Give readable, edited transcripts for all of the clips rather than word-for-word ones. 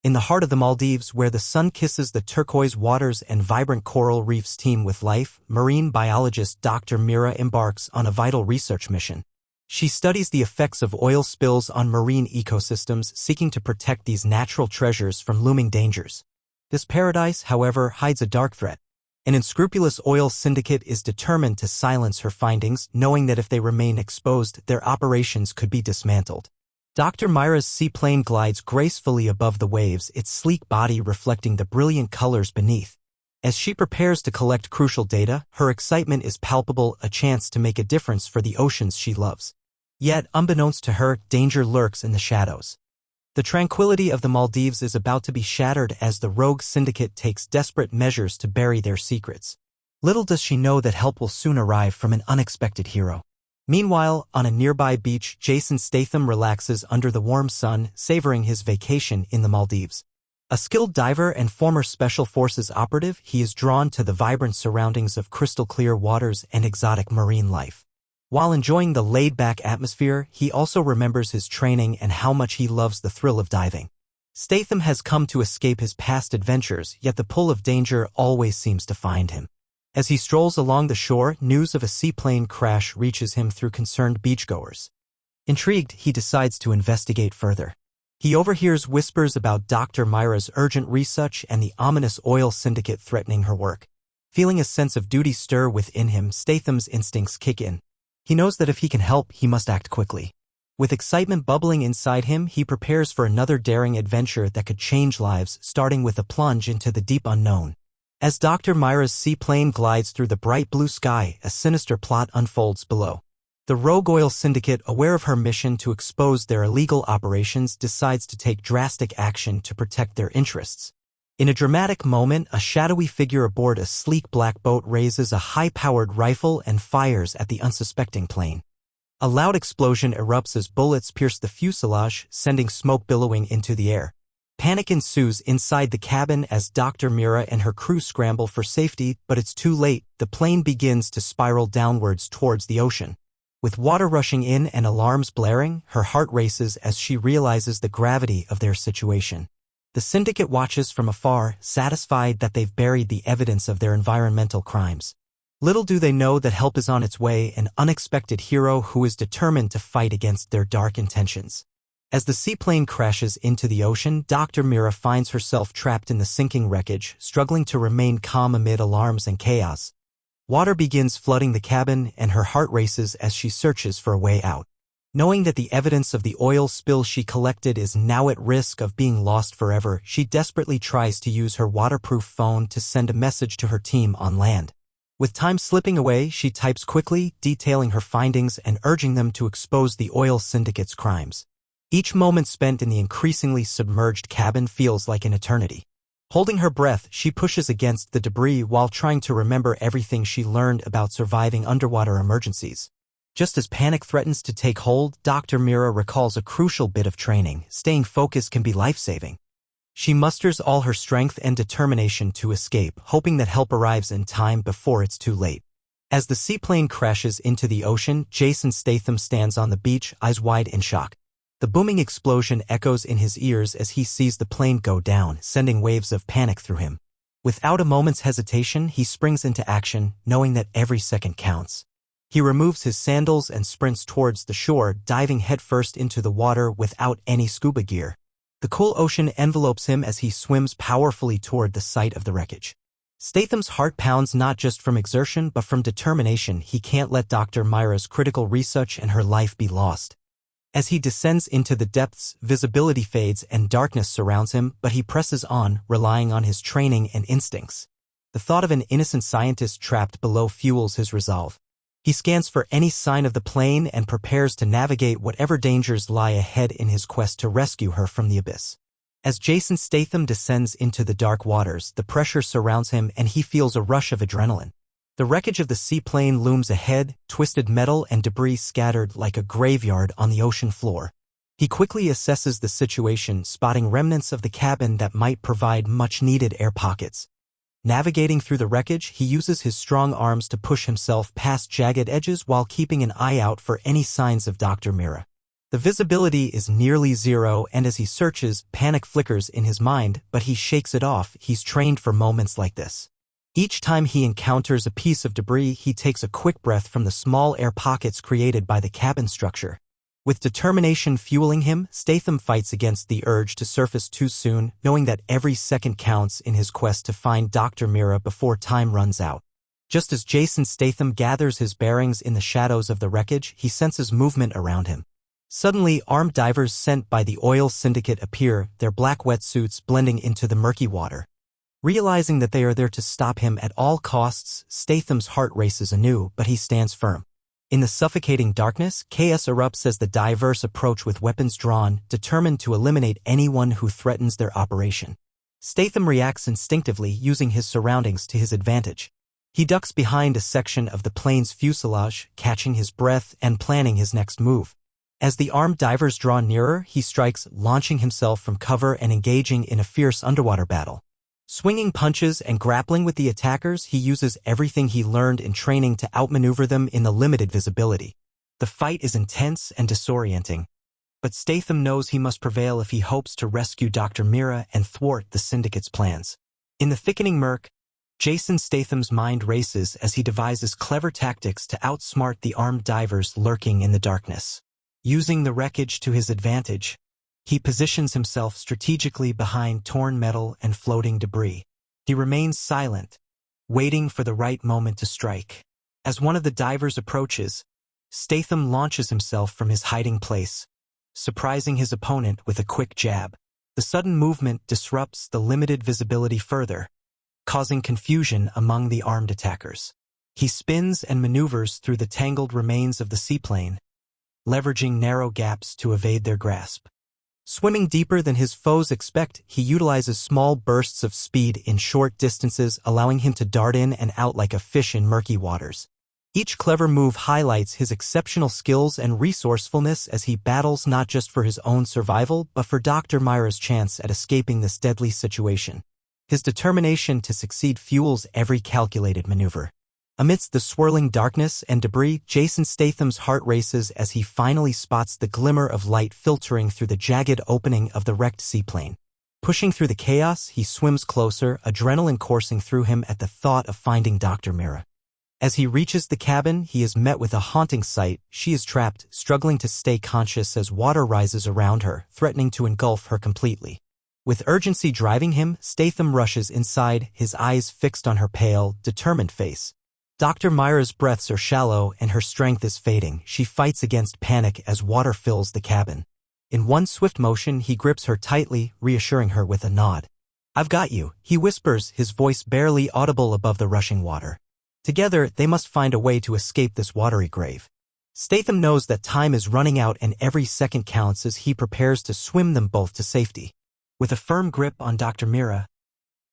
In the heart of the Maldives, where the sun kisses the turquoise waters and vibrant coral reefs teem with life, marine biologist Dr. Mira embarks on a vital research mission. She studies the effects of oil spills on marine ecosystems, seeking to protect these natural treasures from looming dangers. This paradise, however, hides a dark threat. An unscrupulous oil syndicate is determined to silence her findings, knowing that if they remain exposed, their operations could be dismantled. Dr. Mira's seaplane glides gracefully above the waves, its sleek body reflecting the brilliant colors beneath. As she prepares to collect crucial data, her excitement is palpable, a chance to make a difference for the oceans she loves. Yet, unbeknownst to her, danger lurks in the shadows. The tranquility of the Maldives is about to be shattered as the rogue syndicate takes desperate measures to bury their secrets. Little does she know that help will soon arrive from an unexpected hero. Meanwhile, on a nearby beach, Jason Statham relaxes under the warm sun, savoring his vacation in the Maldives. A skilled diver and former Special Forces operative, he is drawn to the vibrant surroundings of crystal-clear waters and exotic marine life. While enjoying the laid-back atmosphere, he also remembers his training and how much he loves the thrill of diving. Statham has come to escape his past adventures, yet the pull of danger always seems to find him. As he strolls along the shore, news of a seaplane crash reaches him through concerned beachgoers. Intrigued, he decides to investigate further. He overhears whispers about Dr. Mira's urgent research and the ominous oil syndicate threatening her work. Feeling a sense of duty stir within him, Statham's instincts kick in. He knows that if he can help, he must act quickly. With excitement bubbling inside him, he prepares for another daring adventure that could change lives, starting with a plunge into the deep unknown. As Dr. Mira's seaplane glides through the bright blue sky, a sinister plot unfolds below. The rogue oil syndicate, aware of her mission to expose their illegal operations, decides to take drastic action to protect their interests. In a dramatic moment, a shadowy figure aboard a sleek black boat raises a high-powered rifle and fires at the unsuspecting plane. A loud explosion erupts as bullets pierce the fuselage, sending smoke billowing into the air. Panic ensues inside the cabin as Dr. Mira and her crew scramble for safety, but it's too late. The plane begins to spiral downwards towards the ocean. With water rushing in and alarms blaring, her heart races as she realizes the gravity of their situation. The syndicate watches from afar, satisfied that they've buried the evidence of their environmental crimes. Little do they know that help is on its way, an unexpected hero who is determined to fight against their dark intentions. As the seaplane crashes into the ocean, Dr. Mira finds herself trapped in the sinking wreckage, struggling to remain calm amid alarms and chaos. Water begins flooding the cabin, and her heart races as she searches for a way out. Knowing that the evidence of the oil spill she collected is now at risk of being lost forever, she desperately tries to use her waterproof phone to send a message to her team on land. With time slipping away, she types quickly, detailing her findings and urging them to expose the oil syndicate's crimes. Each moment spent in the increasingly submerged cabin feels like an eternity. Holding her breath, she pushes against the debris while trying to remember everything she learned about surviving underwater emergencies. Just as panic threatens to take hold, Dr. Mira recalls a crucial bit of training. Staying focused can be life-saving. She musters all her strength and determination to escape, hoping that help arrives in time before it's too late. As the seaplane crashes into the ocean, Jason Statham stands on the beach, eyes wide in shock. The booming explosion echoes in his ears as he sees the plane go down, sending waves of panic through him. Without a moment's hesitation, he springs into action, knowing that every second counts. He removes his sandals and sprints towards the shore, diving headfirst into the water without any scuba gear. The cool ocean envelopes him as he swims powerfully toward the site of the wreckage. Statham's heart pounds not just from exertion but from determination. He can't let Dr. Mira's critical research and her life be lost. As he descends into the depths, visibility fades and darkness surrounds him, but he presses on, relying on his training and instincts. The thought of an innocent scientist trapped below fuels his resolve. He scans for any sign of the plane and prepares to navigate whatever dangers lie ahead in his quest to rescue her from the abyss. As Jason Statham descends into the dark waters, the pressure surrounds him and he feels a rush of adrenaline. The wreckage of the seaplane looms ahead, twisted metal and debris scattered like a graveyard on the ocean floor. He quickly assesses the situation, spotting remnants of the cabin that might provide much-needed air pockets. Navigating through the wreckage, he uses his strong arms to push himself past jagged edges while keeping an eye out for any signs of Dr. Mira. The visibility is nearly zero, and as he searches, panic flickers in his mind, but he shakes it off. He's trained for moments like this. Each time he encounters a piece of debris, he takes a quick breath from the small air pockets created by the cabin structure. With determination fueling him, Statham fights against the urge to surface too soon, knowing that every second counts in his quest to find Dr. Mira before time runs out. Just as Jason Statham gathers his bearings in the shadows of the wreckage, he senses movement around him. Suddenly, armed divers sent by the oil syndicate appear, their black wetsuits blending into the murky water. Realizing that they are there to stop him at all costs, Statham's heart races anew, but he stands firm. In the suffocating darkness, chaos erupts as the divers approach with weapons drawn, determined to eliminate anyone who threatens their operation. Statham reacts instinctively, using his surroundings to his advantage. He ducks behind a section of the plane's fuselage, catching his breath and planning his next move. As the armed divers draw nearer, he strikes, launching himself from cover and engaging in a fierce underwater battle. Swinging punches and grappling with the attackers, he uses everything he learned in training to outmaneuver them in the limited visibility. The fight is intense and disorienting, but Statham knows he must prevail if he hopes to rescue Dr. Mira and thwart the syndicate's plans. In the thickening murk, Jason Statham's mind races as he devises clever tactics to outsmart the armed divers lurking in the darkness. Using the wreckage to his advantage, he positions himself strategically behind torn metal and floating debris. He remains silent, waiting for the right moment to strike. As one of the divers approaches, Statham launches himself from his hiding place, surprising his opponent with a quick jab. The sudden movement disrupts the limited visibility further, causing confusion among the armed attackers. He spins and maneuvers through the tangled remains of the seaplane, leveraging narrow gaps to evade their grasp. Swimming deeper than his foes expect, he utilizes small bursts of speed in short distances, allowing him to dart in and out like a fish in murky waters. Each clever move highlights his exceptional skills and resourcefulness as he battles not just for his own survival, but for Dr. Mira's chance at escaping this deadly situation. His determination to succeed fuels every calculated maneuver. Amidst the swirling darkness and debris, Jason Statham's heart races as he finally spots the glimmer of light filtering through the jagged opening of the wrecked seaplane. Pushing through the chaos, he swims closer, adrenaline coursing through him at the thought of finding Dr. Mira. As he reaches the cabin, he is met with a haunting sight. She is trapped, struggling to stay conscious as water rises around her, threatening to engulf her completely. With urgency driving him, Statham rushes inside, his eyes fixed on her pale, determined face. Dr. Mira's breaths are shallow and her strength is fading. She fights against panic as water fills the cabin. In one swift motion, he grips her tightly, reassuring her with a nod. "I've got you," he whispers, his voice barely audible above the rushing water. Together, they must find a way to escape this watery grave. Statham knows that time is running out and every second counts as he prepares to swim them both to safety. With a firm grip on Dr. Mira,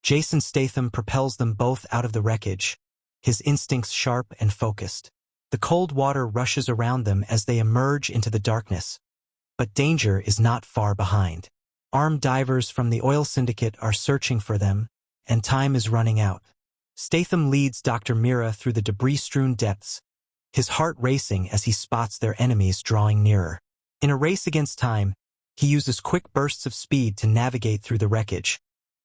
Jason Statham propels them both out of the wreckage, his instincts sharp and focused. The cold water rushes around them as they emerge into the darkness. But danger is not far behind. Armed divers from the oil syndicate are searching for them, and time is running out. Statham leads Dr. Mira through the debris-strewn depths, his heart racing as he spots their enemies drawing nearer. In a race against time, he uses quick bursts of speed to navigate through the wreckage,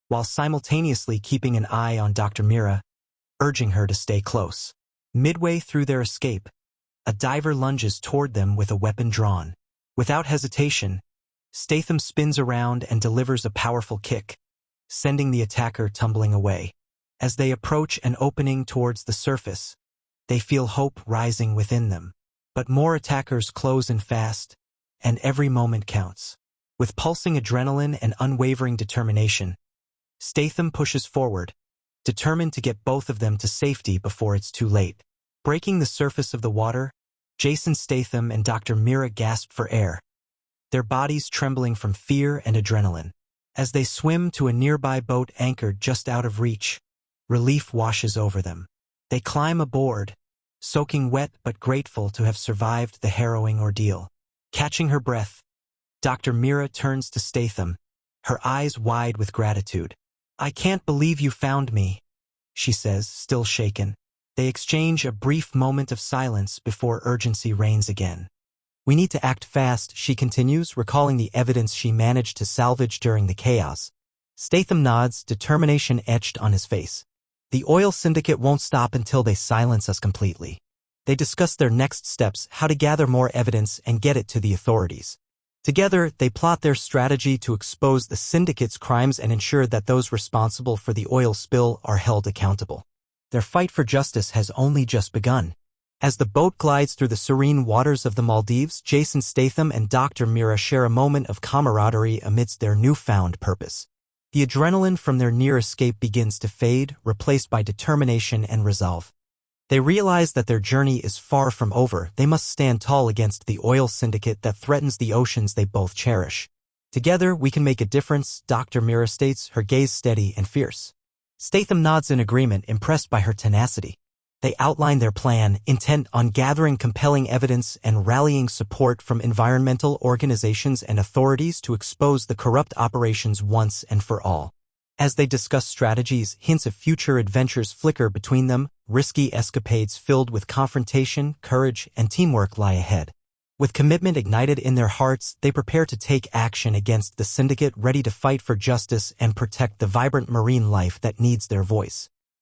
while simultaneously keeping an eye on Dr. Mira, urging her to stay close. Midway through their escape, a diver lunges toward them with a weapon drawn. Without hesitation, Statham spins around and delivers a powerful kick, sending the attacker tumbling away. As they approach an opening towards the surface, they feel hope rising within them. But more attackers close in fast, and every moment counts. With pulsing adrenaline and unwavering determination, Statham pushes forward, determined to get both of them to safety before it's too late. Breaking the surface of the water, Jason Statham and Dr. Mira gasp for air, their bodies trembling from fear and adrenaline. As they swim to a nearby boat anchored just out of reach, relief washes over them. They climb aboard, soaking wet but grateful to have survived the harrowing ordeal. Catching her breath, Dr. Mira turns to Statham, her eyes wide with gratitude. "I can't believe you found me," she says, still shaken. They exchange a brief moment of silence before urgency reigns again. We need to act fast, she continues, recalling the evidence she managed to salvage during the chaos. Statham nods, determination etched on his face. The oil syndicate won't stop until they silence us completely. They discuss their next steps, how to gather more evidence and get it to the authorities. Together, they plot their strategy to expose the syndicate's crimes and ensure that those responsible for the oil spill are held accountable. Their fight for justice has only just begun. As the boat glides through the serene waters of the Maldives, Jason Statham and Dr. Mira share a moment of camaraderie amidst their newfound purpose. The adrenaline from their near escape begins to fade, replaced by determination and resolve. They realize that their journey is far from over. They must stand tall against the oil syndicate that threatens the oceans they both cherish. Together, we can make a difference, Dr. Mira states, her gaze steady and fierce. Statham nods in agreement, impressed by her tenacity. They outline their plan, intent on gathering compelling evidence and rallying support from environmental organizations and authorities to expose the corrupt operations once and for all. As they discuss strategies, hints of future adventures flicker between them. Risky escapades filled with confrontation, courage, and teamwork lie ahead. With commitment ignited in their hearts, they prepare to take action against the syndicate, ready to fight for justice and protect the vibrant marine life that needs their voice.